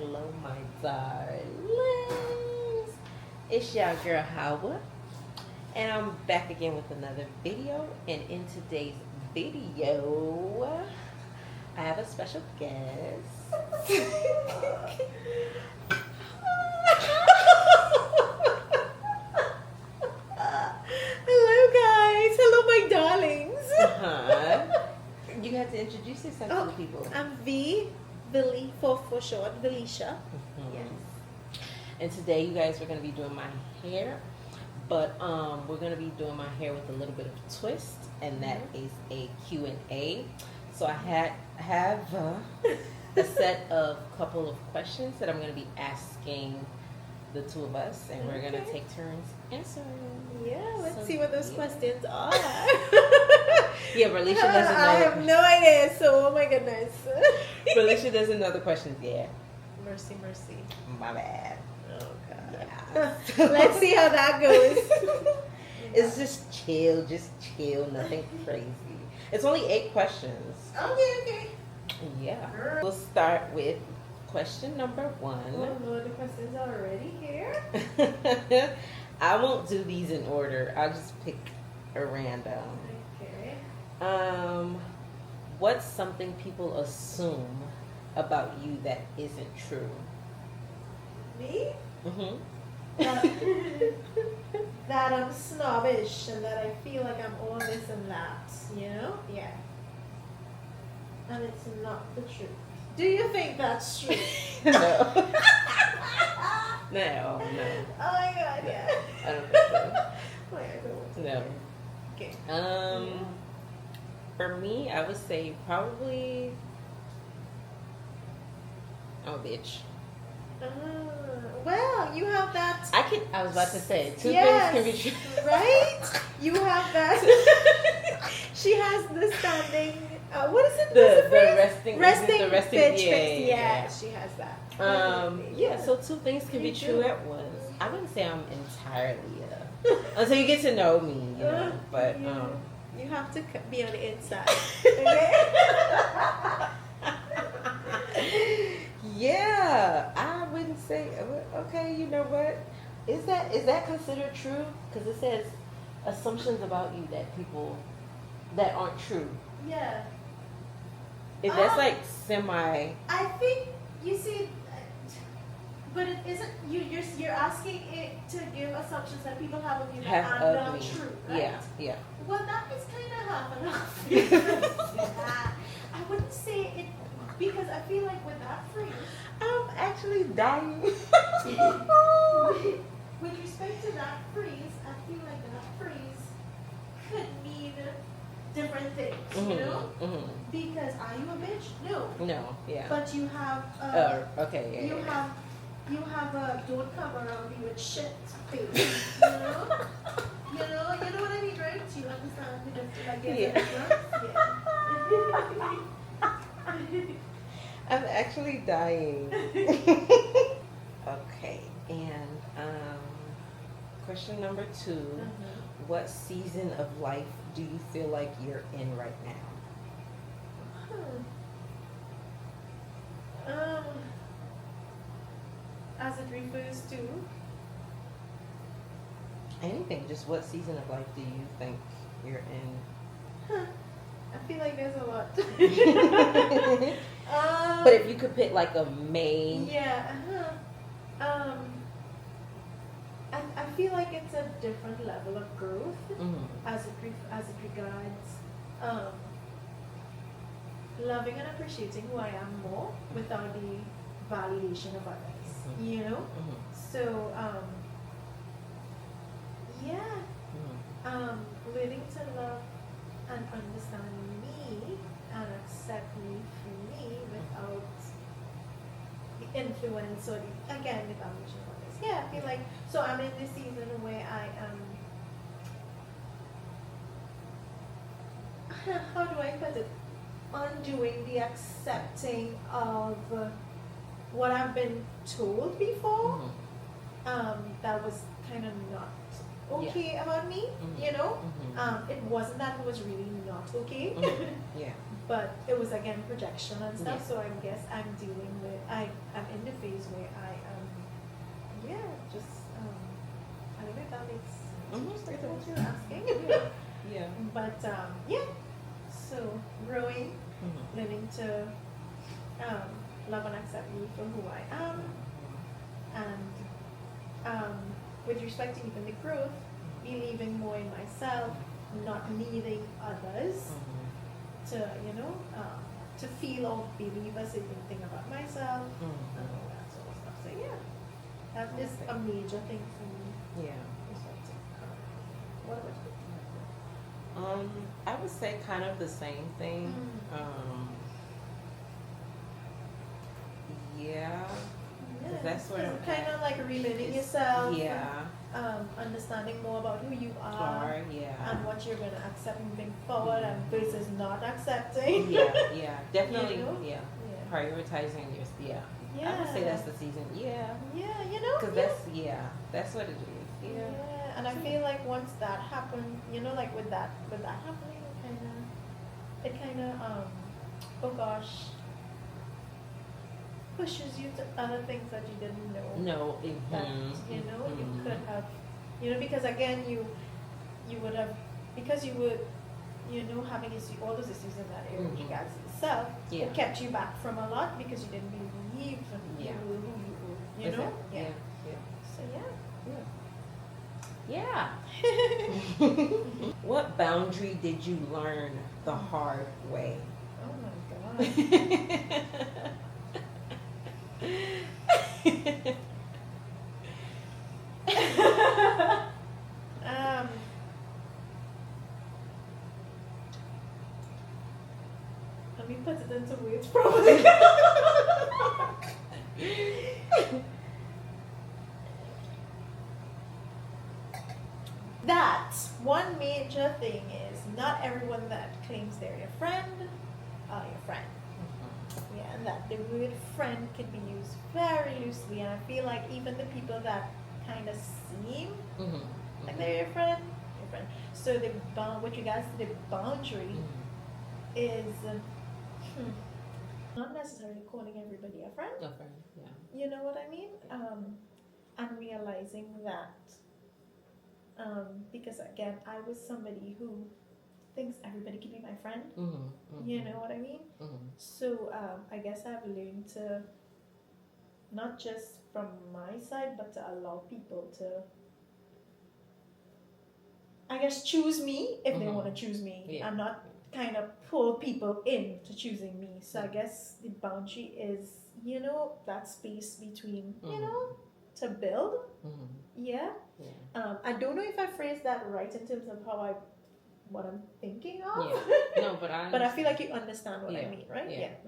Hello, my darlings. It's your girl Howard, and I'm back again with another video. And in today's video, I have a special guest. Hello, guys. Hello, my darlings. You have to introduce yourself to the people. I'm for short, Verlisha. Yes. And today, you guys, we're going to be doing my hair, but we're going to be doing my hair with a little bit of twist, and that is a Q&A. So I have a set of couple of questions that I'm going to be asking the two of us, and we're going to take turns answering. Yeah, let's see what those questions are. Yeah, Verlisha doesn't know. I have no idea, so oh my goodness. Verlisha doesn't know the questions yet. Mercy. My bad. Oh, God. Yeah. Let's see how that goes. It's just chill, nothing crazy. It's only 8 questions. Okay. Yeah. We'll start with question number 1. Oh, no, the questions are already here. I won't do these in order. I'll just pick a random. Okay. What's something people assume about you that isn't true? Me? Mm-hmm. That I'm snobbish and that I feel like I'm all this and that, you know? Yeah. And it's not the truth. Do you think that's true? No. No. Oh my God, yeah. I don't think so. Wait, I don't want to No. hear. Okay. For me, I would say probably I'm a bitch. Well, you have that. I was about to say two Yes, things can be true. right? You have that. She has the standing. What is it? The resting bitch yeah, face. Yeah, she has that. Yeah, so two things can be true at once. I wouldn't say I'm entirely until you get to know me, you know. But you have to be on the inside. Okay? Yeah, I wouldn't say. Okay, you know what? Is that considered true? Because it says assumptions about you that aren't true. Yeah. If that's like semi. I think you see, but it isn't. You're asking it to give assumptions that people have of you that are not true, right? Yeah. Well, that is kind of half and half. I wouldn't say it because I feel like with that phrase, I'm actually dying. with respect to that phrase, I feel like that phrase could mean different things, you know? Mm-hmm. Because are you a bitch? No. No, yeah. But you have okay, yeah. you have a don't come around me with shit face. You know? you know what I mean, right? You understand the difference, like I'm actually dying. Okay, and question number 2. What season of life do you feel like you're in right now? As it refers to Anything, just what season of life do you think you're in? I feel like there's a lot. But if you could pick like a main. Yeah. I feel like it's a different level of growth as it regards loving and appreciating who I am more without the validation of others. You know? So learning to love and understand me and accept me for me without the influence or the validation of others. Yeah, I feel like so I'm in this season where I am how do I put it? Undoing the accepting of what I've been told before. That was kind of not okay about me, you know? It wasn't that it was really not okay. Yeah. But it was again projection and stuff, so I guess I'm dealing with I'm in the phase love and accept me for who I am, and with respect to even the growth, believing more in myself, not needing others to, to feel or believe a certain thing about myself, and all that sort of stuff. So yeah, that is a major thing for me. Yeah. What about you? I would say kind of the same thing. Yeah. Yeah, That's where I'm kind at. of like relearning yourself. Yeah. Understanding more about who you are Yeah. and what you're gonna accept moving forward, and versus not accepting. Yeah. Definitely. You know? Yeah. Yeah. Prioritizing your. Yeah. I would say that's the season. Yeah. Yeah, Because that's what it is. Yeah. Yeah, and I feel like once that happened, like with that happening, it kind of oh gosh, pushes you to other things that you didn't know. No. That you could have, because again you would have, because you would, having all those issues in that area with regards to yourself, it kept you back from a lot because you didn't believe in you were who you were, Exactly. Yeah. So Yeah. What boundary did you learn the hard way? Oh my god. Let me put it into words probably. That one major thing is not everyone that claims they're your friend are your friend. Yeah, and that the word friend can be used very loosely, and I feel like even the people that kind of seem like they're your friend. So the with regards to the boundary is not necessarily calling everybody a friend. A friend, yeah. You know what I mean? And realizing that, because again, I was somebody who thinks everybody can be my friend. You know what I mean? So I guess I've learned to, not just from my side, but to allow people to, I guess, choose me if they want to choose me, and not kind of pull people into choosing me. So I guess the boundary is, that space between, to build. I don't know if I phrased that right in terms of what I'm thinking of. No, but but I feel like you understand what I mean, right?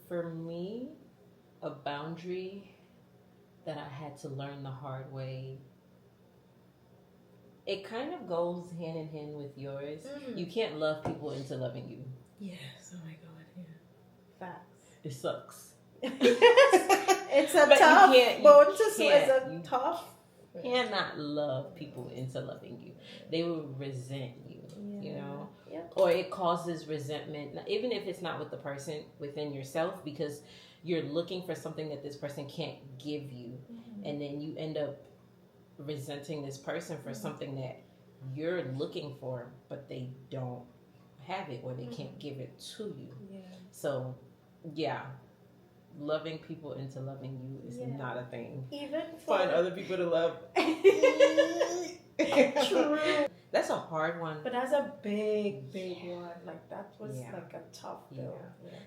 For me, a boundary that I had to learn the hard way, it kind of goes hand in hand with yours. You can't love people into loving you. Yes. Oh my god. Yeah. Facts. It sucks. It's a tough bone to swallow. It's a tough. You cannot love people into loving you. They will resent you. You know, or it causes resentment, even if it's not with the person, within yourself, because you're looking for something that this person can't give you, and then you end up resenting this person for something that you're looking for, but they don't have it, or they can't give it to you. So loving people into loving you is not a thing. Even find other people to love. True. That's a hard one. But that's a big one. Like that was like a tough bill.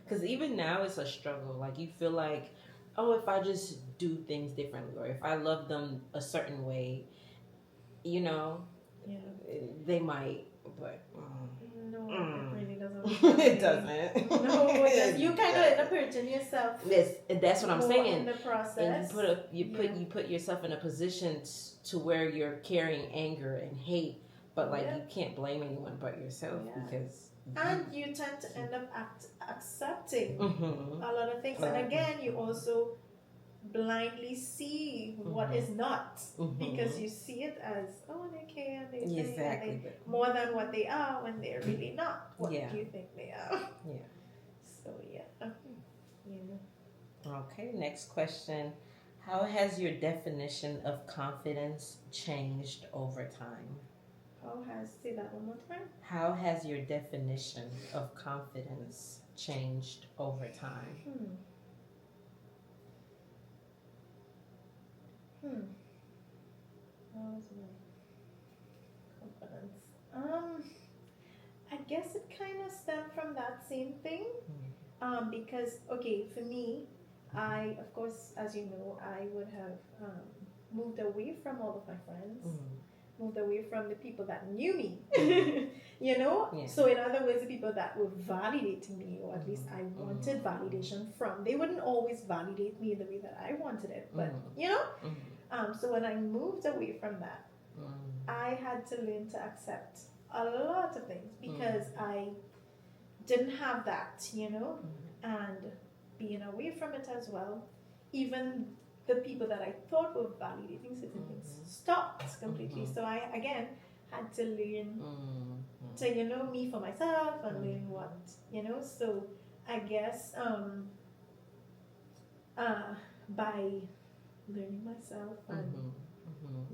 Because even now it's a struggle. Like you feel like, oh, if I just do things differently, or if I love them a certain way, they might. But no, it really doesn't. It doesn't. No, it you kind of end up hurting yourself. That's what I'm saying. In the process, and you put yourself in a position to where you're carrying anger and hate, but like you can't blame anyone but yourself because. And you tend to end up accepting a lot of things, and again, you also blindly see what is not, because you see it as, oh, they care, they more than what they are when they're really not what you think they are. So Okay, next question. How has your definition of confidence changed over time? Say that one more time. How has your definition of confidence changed over time? How was my confidence? I guess it kind of stemmed from that same thing. Because okay, for me, I of course, as you know, I would have moved away from all of my friends, moved away from the people that knew me, you know. Yeah. So in other words, the people that were validating me, or at least I wanted validation from. They wouldn't always validate me the way that I wanted it, but you know. So when I moved away from that, I had to learn to accept a lot of things because I didn't have that, you know, and being away from it as well, even the people that I thought were validating certain things stopped completely. So I again had to learn to, you know, me for myself and learn what, you know. So I guess by learning myself and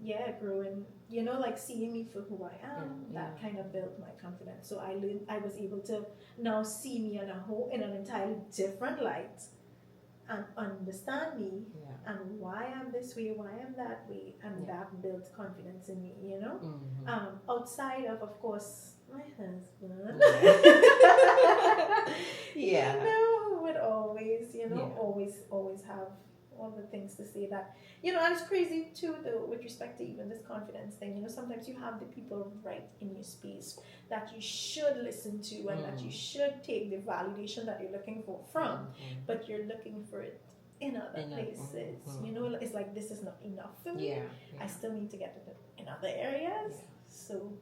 yeah, growing, you know, like seeing me for who I am, that kind of built my confidence. So I was able to now see me in an entirely different light and understand me and why I'm this way, why I'm that way, and that built confidence in me, you know. Outside of course, my husband, you know, who would always, you know, always have all the things to say that, you know. And it's crazy too, though, with respect to even this confidence thing, you know. Sometimes you have the people right in your space that you should listen to and that you should take the validation that you're looking for from, but you're looking for it in other places, you know. It's like, this is not enough for me. I still need to get it in other areas. So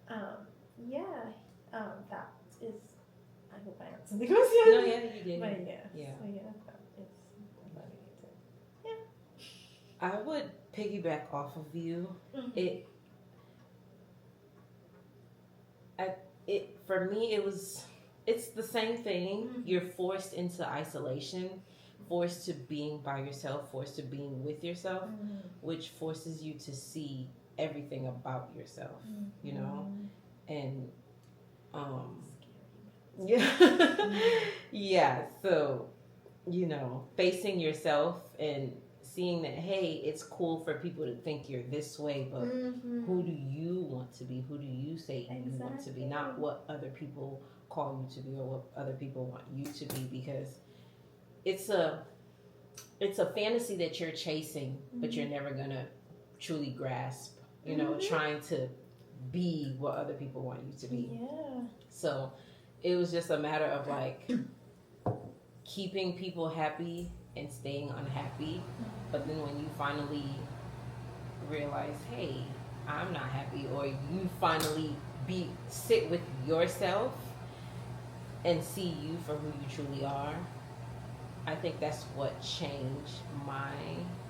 that is, I hope I answered the question. No, yeah, you did. But so that is validated. I would piggyback off of you. It for me, it's the same thing. You're forced into isolation, forced to being by yourself, forced to being with yourself, which forces you to see everything about yourself, you know. And so, you know, facing yourself and seeing that, hey, it's cool for people to think you're this way, but who do you want to be? Who do you say you want to be? Not what other people call you to be or what other people want you to be, because it's a fantasy that you're chasing, but you're never gonna truly grasp, you know, trying to be what other people want you to be. So it was just a matter of like keeping people happy and staying unhappy. But then when you finally realize, hey, I'm not happy, or you finally sit with yourself and see you for who you truly are, I think that's what changed my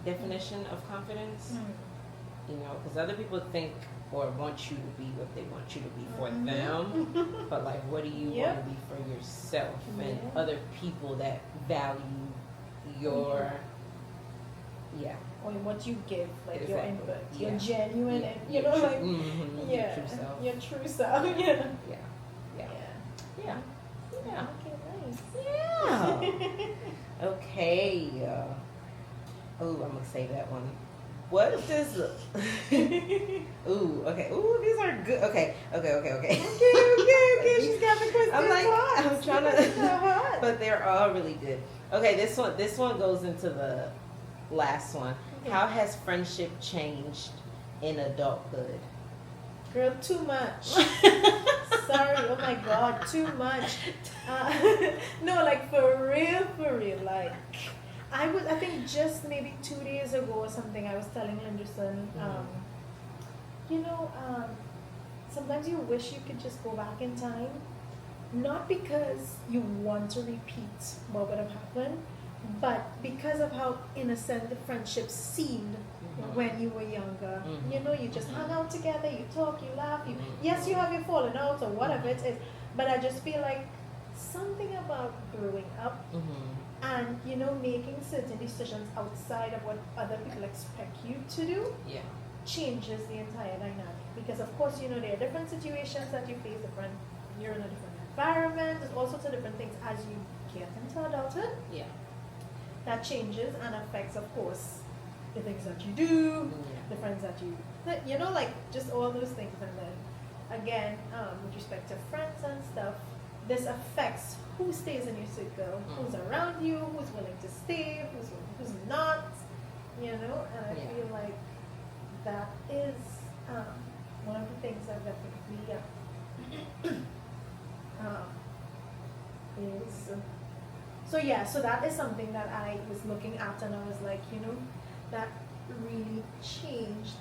definition of confidence. You know, because other people think or want you to be what they want you to be for them, but like, what do you want to be for yourself and other people that value your or what you give, like exactly. your input, your genuine, you know, like your true self. Your true self. Yeah. Okay, nice. Yeah. Okay. Oh, I'm gonna say that one. What does Ooh, okay. Ooh, these are good. Okay. Okay. She's got the question. I'm trying to, but they're all really good. Okay, this one goes into the last one. Okay. How has friendship changed in adulthood? Girl, too much. Sorry, oh my God, too much. No, like for real, like. I think just maybe 2 days ago or something, I was telling Linderson, you know, sometimes you wish you could just go back in time, not because you want to repeat what would have happened, but because of how innocent the friendship seemed when you were younger. You know, you just hung out together, you talk, you laugh, yes, you have your falling out or whatever it is, but I just feel like something about growing up and, you know, making certain decisions outside of what other people expect you to do changes the entire dynamic. Because of course, you know, there are different situations that you face, you're in a different environment. There's all sorts of different things as you get into adulthood Yeah. that changes and affects, of course, the things that you do, Yeah. the friends that you know, like just all those things. And then again, with respect to friends and stuff, this affects who stays in your circle, who's around you, who's willing to stay, who's not, you know. And I Yeah. feel like that is one of the things that definitely is. So yeah, so that is something that I was looking at, and I was like, you know, that really changed.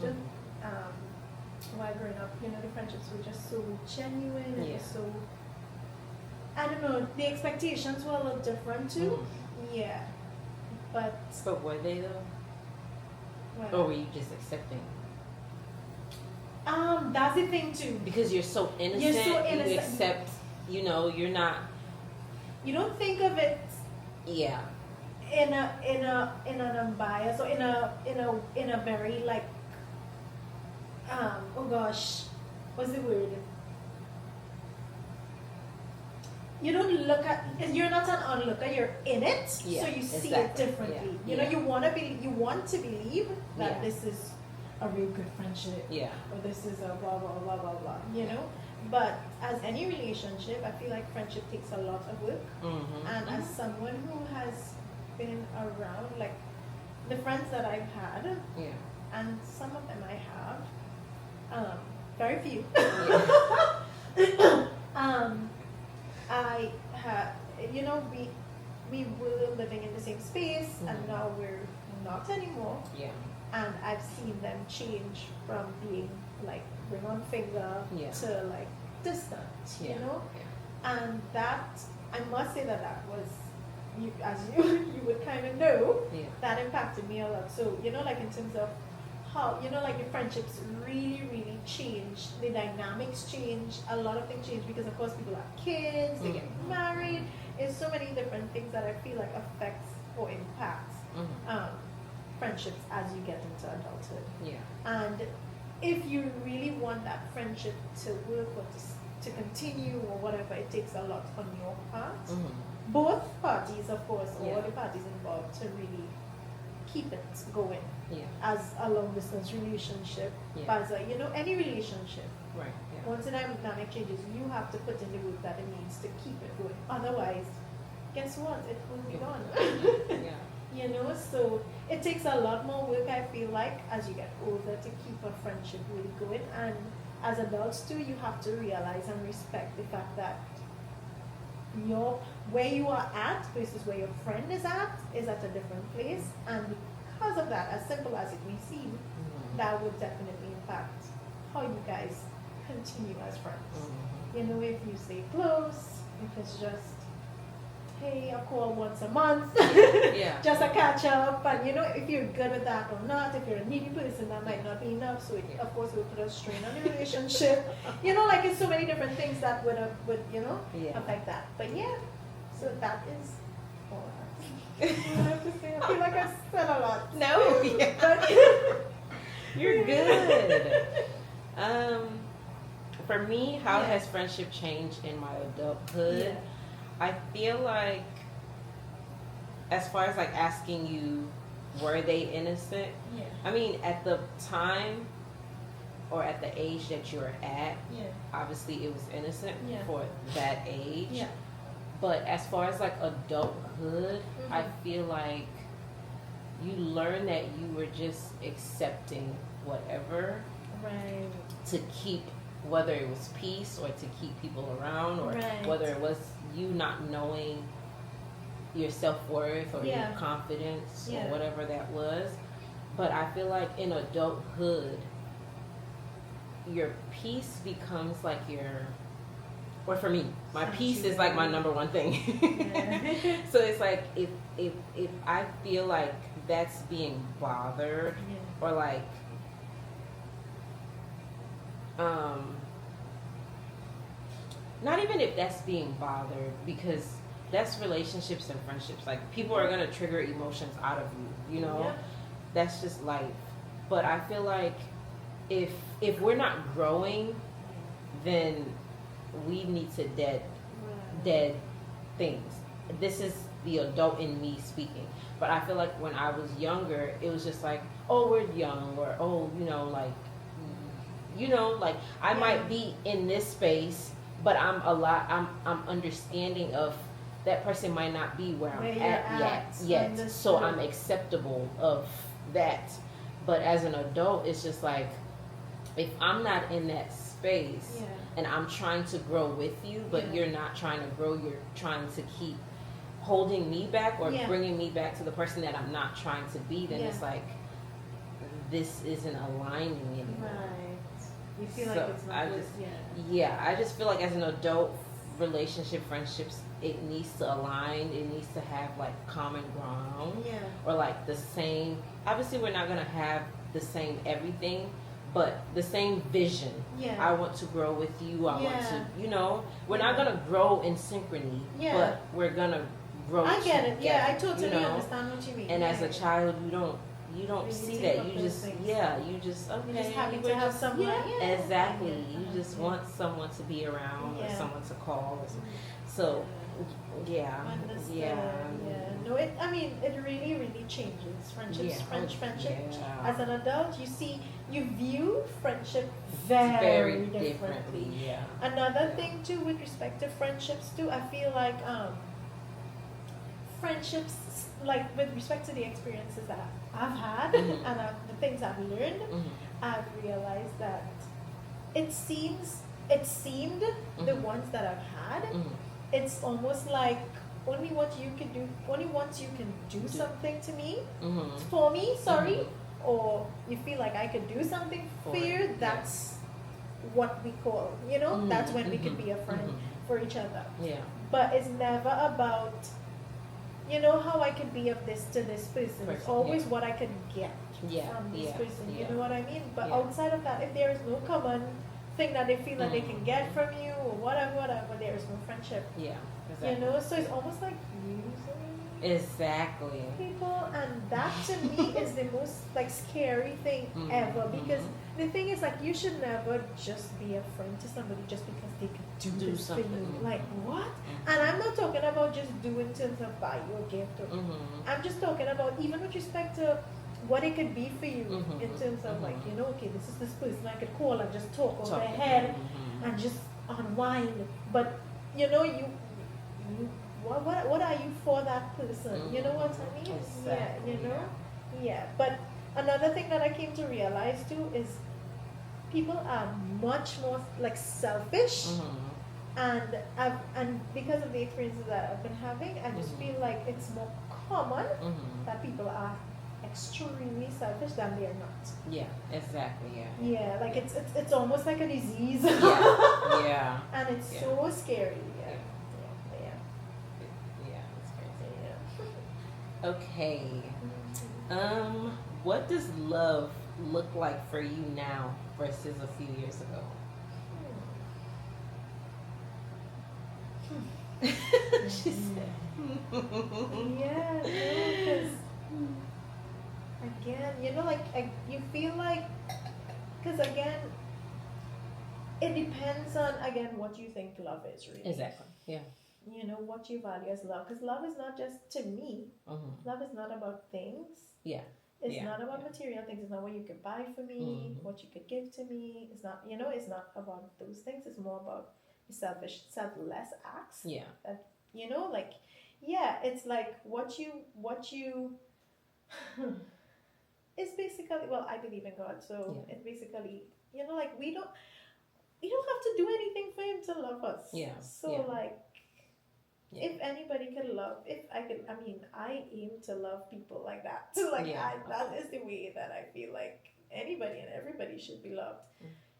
While growing up, you know, the friendships were just so genuine and Yeah. so, I don't know, the expectations were a little different too. Yeah, but But were they though? well, Or were you just accepting? that's the thing too. Because you're so innocent, You're so you innocent. accept, you know, you're not, You don't think of it yeah. in an unbiased or in a very like oh gosh, what's the word? You don't look at, you're not an onlooker, you're in it, Yeah, so you see it exactly. differently. Yeah, You know, yeah. you want to believe that Yeah. this is a real good friendship, Yeah. or this is a blah blah blah blah blah. You know, but as any relationship, I feel like friendship takes a lot of work. Mm-hmm. And as someone who has been around, like the friends that I've had, Yeah. and some of them I have, very few. I had, you know, we were living in the same space, and Mhm. now we're not anymore. Yeah. And I've seen them change from being like ring on finger Yeah. to like distant, Yeah. you know. Yeah. And that, I must say that was, you, as you would kind of know, Yeah. that impacted me a lot. So, you know, like in terms of how, you know, like the friendships really change, the dynamics change, a lot of things change because of course people have kids, they get Mhm. married. There's so many different things that I feel like affects or impacts Mhm. friendships as you get into adulthood. Yeah. And if you really want that friendship to work or to continue or whatever, it takes a lot on your part. Mhm. Both parties, of course, Yeah. all the parties involved to really keep it going Yeah. as a long distance relationship. Yeah. But as a, you know, any relationship, Right. Yeah. once the dynamic changes, you have to put in the work that it needs to keep it going. Otherwise, guess what? It will be gone. Yeah. You know, so it takes a lot more work, I feel like, as you get older to keep a friendship really going. And as adults too, you have to realize and respect the fact that where you are at versus where your friend is at a different place. And because of that, as simple as it may seem, Mhm. that would definitely impact how you guys continue as friends. Mhm. You know, if you stay close, if it's just, hey, I'll call once a month, Yeah. just a catch up, and you know, if you're good with that or not, if you're a needy person, that might not be enough, so it, Yeah. of course, it will put a strain on the relationship. You know, like it's so many different things that would, you know, Yeah. affect that. But yeah, so that is all I have to say. I feel like I said a lot. No. Yeah. But You're good. For me, how Yeah. has friendship changed in my adulthood? Yeah. I feel like, as far as like asking you, were they innocent? Yeah. I mean, at the time or at the age that you're at, Yeah. obviously it was innocent Yeah. for that age. Yeah. But as far as like adulthood, I Mhm. feel like you learn that you were just accepting whatever Right. to keep, whether it was peace or to keep people around, or Right. whether it was you not knowing your self-worth or Yeah. your confidence Yeah. or whatever that was. But I feel like in adulthood, your peace becomes like or for me, my peace is like my number one thing. Yeah. So it's like if I feel like that's being bothered, Yeah. or like not even if that's being bothered, because that's relationships and friendships. Like, people are gonna trigger emotions out of you, you know. Yeah. That's just life. But I feel like if we're not growing, then we need to dead dead things. This is the adult in me speaking. But I feel like when I was younger, it was just like, oh, we're young, or oh, like I might be in this space, but I'm understanding of that person might not be where I'm at yet. So I'm acceptable of that. But as an adult, it's just like if I'm not in that space and I'm trying to grow with you, but you're not trying to grow, you're trying to keep holding me back or bringing me back to the person that I'm not trying to be, then it's like this isn't aligning anymore. Right. You feel like it's not good. I just feel like as an adult, relationship, friendships, it needs to align. It needs to have like common ground. Yeah. Or like the same. Obviously, we're not gonna have the same everything, but the same vision. Yeah. I want to grow with you. I want to, we're not gonna grow in synchrony, but we're gonna grow. I get it. Yeah, I totally understand what you mean. And as a child, you don't see that. You just okay. You're just happy to have someone. Exactly. You just want someone to be around or someone to call. So No, it really, really changes friendships. Friendship. As an adult, you view friendship very differently. Yeah. Another thing too, with respect to friendships too, I feel like friendships, like with respect to the experiences that I've had and the things I've learned, I've realized that it seemed the ones that I've had, it's almost like only once you can do something to me, for me, or you feel like I could do something for you, that's what we call, that's when we could be a friend for each other. Yeah. But it's never about, how I could be of this to this person. It's always what I could get from this person. You know what I mean? But outside of that, if there is no common thing that they feel that they can get from you or whatever, there is no friendship. Yeah. Exactly. So it's almost like using people, and that to me is the most like scary thing ever, because the thing is, like, you should never just be a friend to somebody just because they can do this something for you. Like, what? And I'm not talking about just doing in terms of buy you a gift, or I'm just talking about even with respect to what it could be for you in terms of like, okay, this is this person I could call and just talk over their head and just unwind. But you what are you for that person? You know what I mean? Exactly. Yeah. But another thing that I came to realize too is people are much more like selfish, and because of the experiences that I've been having, I just feel like it's more common that people are extremely selfish than they are not. Yeah, exactly. Yeah, like it's almost like a disease. Yeah. And it's so scary. Okay. What does love look like for you now versus a few years ago? She said. Yeah, because again, like you feel like, because again, it depends on what you think love is really. Exactly. Yeah. What you value as love, because love is not just, to me, love is not about things. It's not about material things. It's not what you could buy for me, what you could give to me. It's not, it's not about those things. It's more about selfless acts. Yeah. That, like, it's like what you it's basically, well, I believe in God, so it's basically, like, you don't have to do anything for him to love us. Yeah. So like, if anybody can love, I aim to love people like that. Like, that is the way that I feel like anybody and everybody should be loved.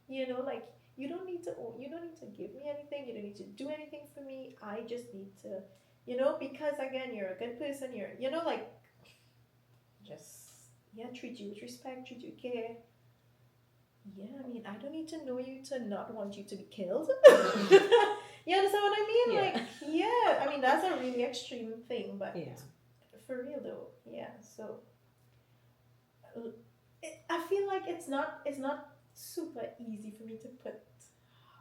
Like, you don't need to give me anything. You don't need to do anything for me. I just need to, because again, you're a good person. You're, like, just, treat you with respect, treat you with care. I don't need to know you to not want you to be killed. You understand what I mean? Like, that's a really extreme thing, but for real though, so I feel like it's not super easy for me to put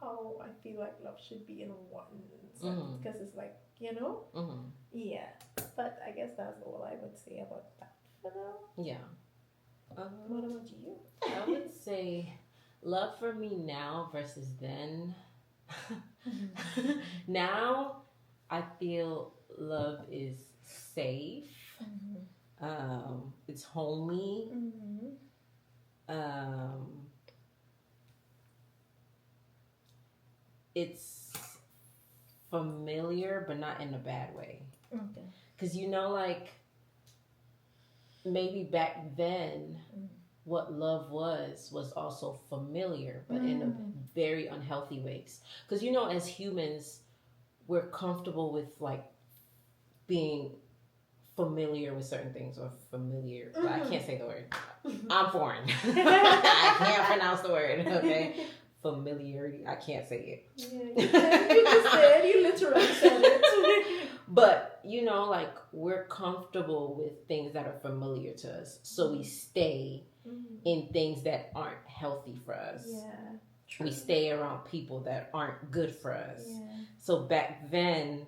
how I feel like love should be in one sense, Mm-hmm. because it's like, you know, Mm-hmm. yeah. But I guess that's all I would say about that for now. Yeah. What about you? I would say love for me now versus then. Now, I feel love is safe. It's homey. Um, it's familiar, but not in a bad way. Okay. Because like maybe back then, what love was also familiar, but in a very unhealthy ways. Because as humans, we're comfortable with like being familiar with certain things or familiar. But I can't say the word. I'm foreign. I can't pronounce the word. Okay, familiarity. I can't say it. Yeah, you just said. You literally said it. But like we're comfortable with things that are familiar to us, so we stay in things that aren't healthy for us. Yeah. We stay around people that aren't good for us. Yeah. So back then,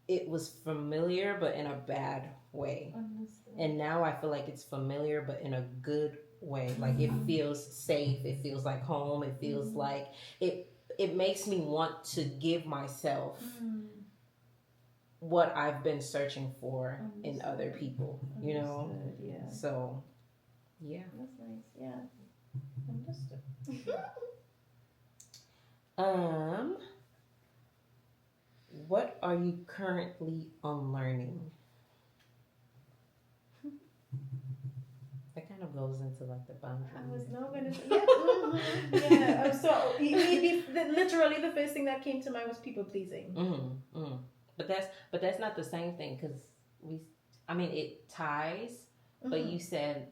it was familiar, but in a bad way. Understood. And now I feel like it's familiar, but in a good way. Like it feels safe. It feels like home. It feels like it makes me want to give myself what I've been searching for in other people, Understood, yeah. So, yeah. That's nice, yeah. Understood. What are you currently unlearning? That kind of goes into like the boundary. I was not gonna say, yeah. So literally the first thing that came to mind was people pleasing. But that's not the same thing, because it ties, but you said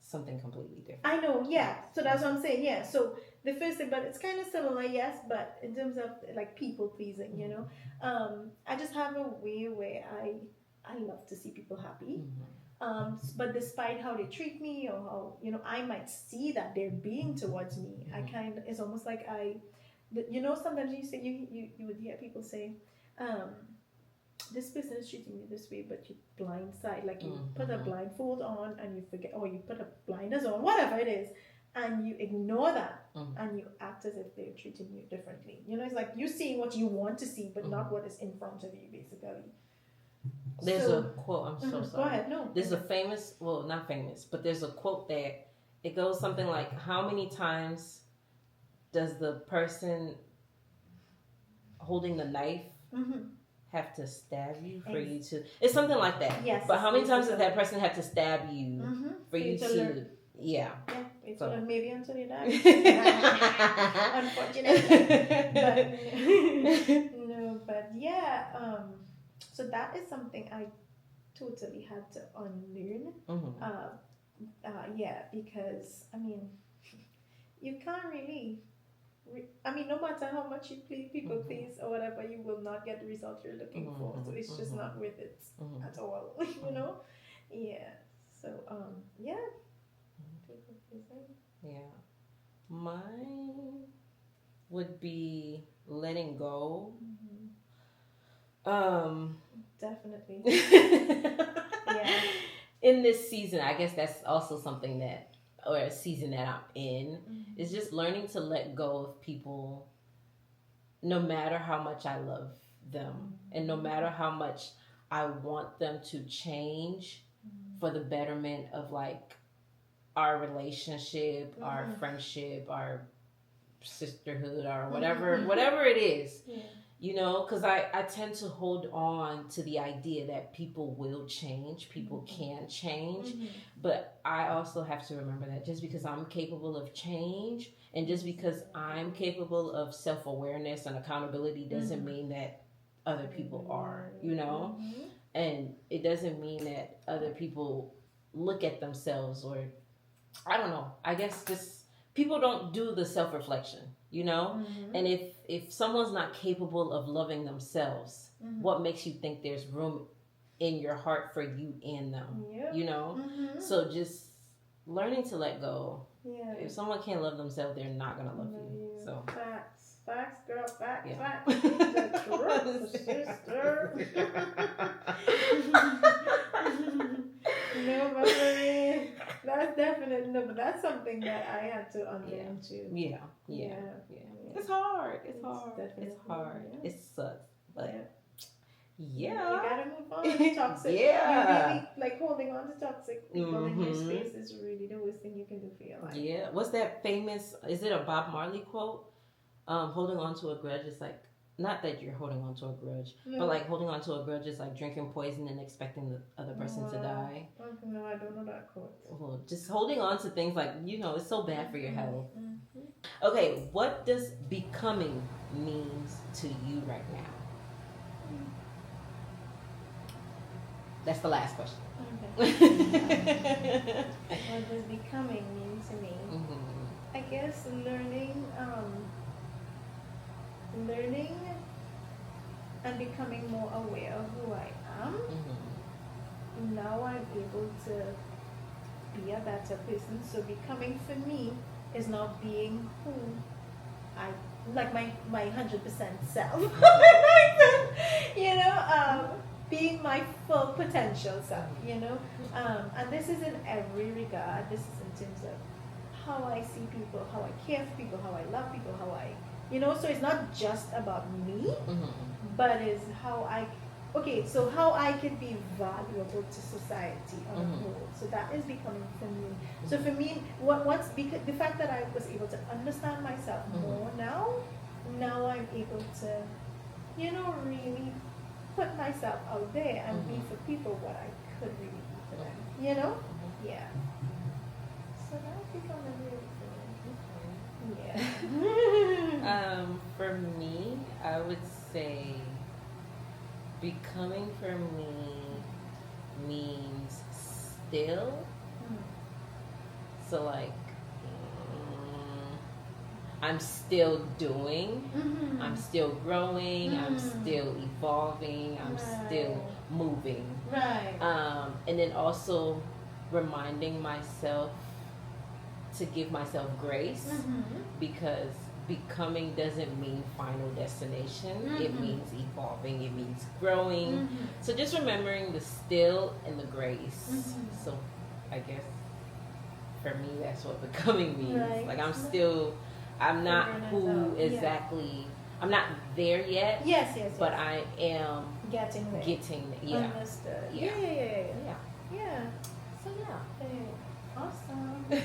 something completely different. I know, yeah. So that's what I'm saying, yeah. So the first thing, but it's kind of similar, yes. But in terms of like people pleasing, I just have a way where I love to see people happy. But despite how they treat me or how I might see that they're being towards me, it's almost like sometimes you say you would hear people say, this person is treating you this way, but you blindside, like you put a blindfold on and you forget, or you put a blinders on, whatever it is, and you ignore that and you act as if they're treating you differently. It's like you're seeing what you want to see, but not what is in front of you, basically. There's a quote, I'm so sorry. Go ahead, no. There's a famous, well, not famous, but there's a quote that it goes something like, how many times does the person holding the knife have to stab you for you to... It's something like that. Yes. But how many times does that person have to stab you for you to... Yeah. So maybe until you die. Unfortunately. But yeah, so that is something I totally had to unlearn. Yeah, because you can't really. No matter how much you people please or whatever, you will not get the result you're looking for. So it's just not worth it at all. Yeah. So yeah. People pleasing. Yeah. Mine would be letting go. Definitely. Yeah. In this season, I guess that's also something or a season that I'm in, is just learning to let go of people, no matter how much I love them and no matter how much I want them to change for the betterment of like our relationship, our friendship, our sisterhood, or whatever it is. Because I tend to hold on to the idea that people will change, people can change, but I also have to remember that just because I'm capable of change and just because I'm capable of self-awareness and accountability doesn't mean that other people are, and it doesn't mean that other people look at themselves, or I don't know, I guess just people don't do the self-reflection, and if someone's not capable of loving themselves, what makes you think there's room in your heart for you and them? So just learning to let go Yeah. If someone can't love themselves, they're not gonna love you. So Facts, girl, facts, yeah. facts. The truth, sister. No, but for me, that's definitely no, but that's something that I had to unlearn too. Yeah. It's hard. It's hard. Yeah. It sucks, but You yeah. gotta move on. Toxic. Yeah. You really like holding on to toxic people in your Mhm. space is really the worst thing you can do for your life. Yeah. What's that famous? Is it a Bob Marley quote? Holding on to a grudge is like, not that you're holding on to a grudge, but like holding on to a grudge is like drinking poison and expecting the other person to die. No, I don't know that quote. Well, just holding on to things like, it's so bad for your health. Mm-hmm. Okay, what does becoming means to you right now? That's the last question. Okay. What does becoming mean to me? Mm-hmm. I guess learning and becoming more aware of who I am. Mm-hmm. Now I'm able to be a better person. So becoming for me is not being who I like my 100% self. Being my full potential self. And this is in every regard. This is in terms of how I see people, how I care for people, how I love people, how I, so it's not just about me, but is how I can be valuable to society on a whole. So that is becoming for me. So for me, the fact that I was able to understand myself more now I'm able to, really put myself out there and be for people what I could really be for them. Yeah. So that's becoming really good. Yeah. For me, I would say becoming for me means still. So like, I'm still doing, I'm still growing, I'm still evolving, I'm still moving. Right. And then also reminding myself to give myself grace, because becoming doesn't mean final destination. It means evolving, it means growing. So just remembering the still and the grace. So I guess for me that's what becoming means. Right. Like I'm not who exactly, I'm not there yet. Yes. But I am getting there. Understood. Yeah. Yeah. So yeah. Hey, awesome. I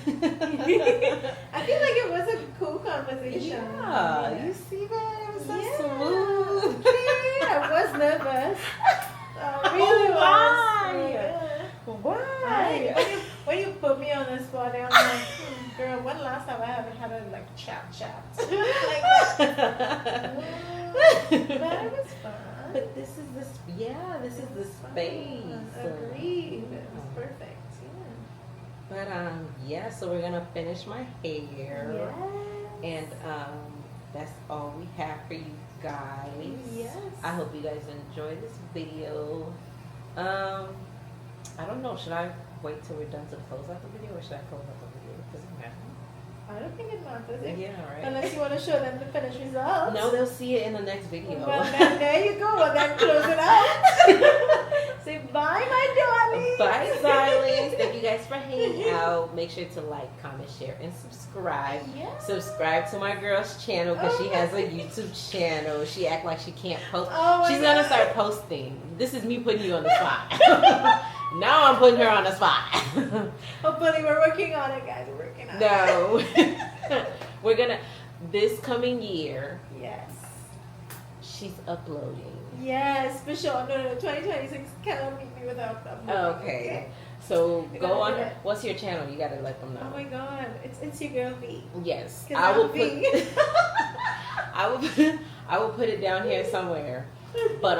feel like it was a cool conversation. Yeah. You see that? It was so smooth. Okay. I was nervous. I really was. Why? When you put me on the spot, I'm like, girl, when last time I ever had a chat? Like that. But it was fun. But this is the space. Agreed. It was perfect. But so we're gonna finish my hair. Yes. And that's all we have for you guys. Yes. I hope you guys enjoy this video. I don't know, should I wait till we're done to close out the video, or should I close out the video? Does it matter? I don't think it matters. Yeah, right. Unless you want to show them the finished results. No, they'll see it in the next video. Well, then there you go. Well, then close it out. Say bye, my darling. Bye, darlings. Thank you guys for hanging out. Make sure to like, comment, share, and subscribe. Yeah. Subscribe to my girl's channel because she has a YouTube channel. She act like she can't post. Oh, she's gonna start posting. This is me putting you on the spot. Now I'm putting her on the spot. Hopefully we're working on it, guys. We're working on it. No. We're gonna, this coming year, Yes. she's uploading. Yes, for sure. No. 2026 cannot meet me without uploading. Okay. So We're go gonna on do her. it. What's your channel? You gotta let them Oh know. my God. It's your girl V. Yes. 'Cause I will I'm put V. I will put it down here somewhere. But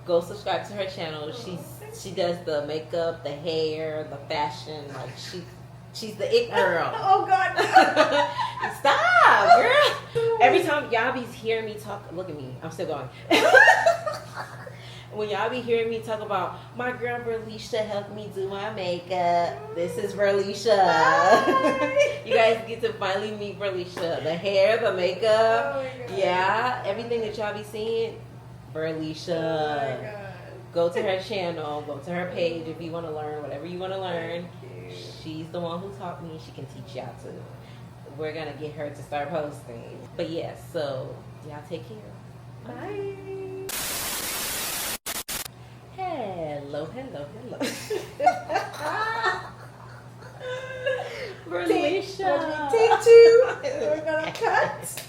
go subscribe to her channel. She does the makeup, the hair, the fashion. Like she's the it girl. Oh God. Stop, girl. Every time y'all be hearing me talk, look at me. I'm still going. when y'all be hearing me talk about my girl Verlisha helped me do my makeup, this is Verlisha. You guys get to finally meet Verlisha. The hair, the makeup, Oh my God. yeah, everything that y'all be seeing, Oh Verlisha. my God. Go to her channel, go to her page if you want to learn whatever you want to learn. Thank you. She's the one who taught me. She can teach y'all too. We're gonna get her to start posting. But yeah, so y'all take care. Bye. Hello. Take, Verlisha. take two. We're gonna cut.